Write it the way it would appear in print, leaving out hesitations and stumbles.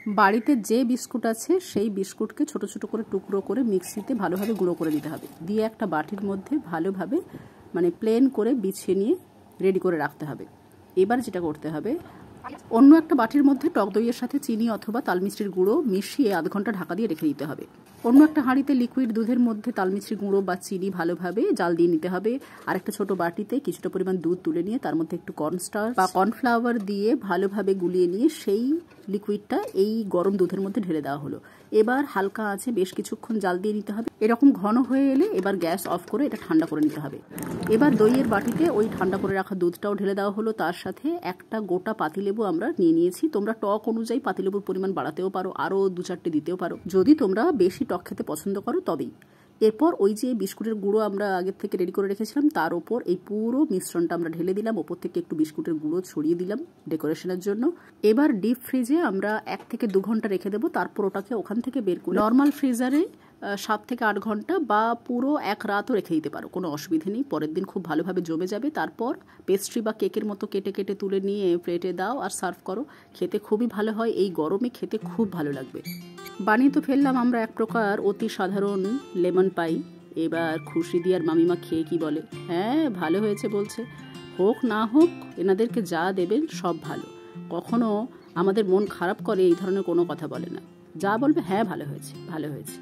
বাড়িতে যে বিস্কুট আছে সেই বিস্কুটকে ছোট ছোট করে টুকরো করে মিক্সিতে ভালোভাবে গুঁড়ো করে দিতে হবে। দিয়ে একটা বাটির মধ্যে ভালোভাবে প্লেন করে বিছিয়ে নিয়ে রেডি করে রাখতে হবে। এবার যেটা করতে হবে, অন্য একটা বাটির মধ্যে টক দইয়ের সাথে চিনি অথবা তালমিছরির গুঁড়ো মিশিয়ে আধ ঘন্টা ঢাকা দিয়ে রেখে দিতে হবে। অন্য একটা হাঁড়িতে লিকুইড দুধের মধ্যে তালমিছরির গুঁড়ো বা চিনি ভালোভাবে জাল দিয়ে নিতে হবে। আর একটা ছোট বাটিতে কিছুটা পরিমাণ দুধ তুলে নিয়ে তার মধ্যে একটু কর্নস্টার্চ বা কর্নফ্লাওয়ার দিয়ে ভালোভাবে গুলিয়ে নিয়ে সেই লিকুইডটা এই গরম দুধের মধ্যে ঢেলে দেওয়া হলো। এবার হালকা আছে বেশ কিছুক্ষণ জাল দিয়ে নিতে হবে। এরকম ঘন হয়ে এলে এবার গ্যাস অফ করে এটা ঠান্ডা করে নিতে হবে। এবার দইয়ের বাটিতে ওই ঠান্ডা করে রাখা দুধটাও ঢেলে দেওয়া হলো। তার সাথে একটা গোটা পাতিলেবু আমরা নিয়ে নিয়েছি। তোমরা টক অনুযায়ী পাতিলেবুর পরিমাণ বাড়াতেও পারো, আরও 2-4টে দিতেও পারো, যদি তোমরা বেশি টক খেতে পছন্দ করো তবেই। এরপর ওই যে বিস্কুটের গুঁড়ো আমরা আগের থেকে রেডি করে রেখেছিলাম তার ওপর এই পুরো মিশ্রণটা আমরা ঢেলে দিলাম। ওপর থেকে একটু বিস্কুটের গুঁড়ো ছড়িয়ে দিলাম ডেকোরেশনের জন্য। এবার ডিপ ফ্রিজে আমরা 1 থেকে 2 ঘন্টা রেখে দেবো। তারপর ওটাকে ওখান থেকে বের করে নর্মাল ফ্রিজারে 7 থেকে 8 ঘন্টা বা পুরো 1 রাতও রেখে দিতে পারো, কোনো অসুবিধে নেই। পরের দিন খুব ভালোভাবে জমে যাবে। তারপর পেস্ট্রি বা কেকের মতো কেটে কেটে তুলে নিয়ে প্লেটে দাও আর সার্ভ করো। খেতে খুবই ভালো হয়, এই গরমে খেতে খুব ভালো লাগবে। বানিয়ে তো ফেললাম আমরা এক প্রকার অতি সাধারণ লেমন পাই। এবার খুশি দিয়ে আর মামিমা খেয়ে কি বলে, হ্যাঁ ভালো হয়েছে বলছে। হোক না হোক এনাদেরকে যা দেবেন সব ভালো। কখনো আমাদের মন খারাপ করে এই ধরনের কোনো কথা বলে না, যা বলবে হ্যাঁ ভালো হয়েছে ভালো হয়েছে।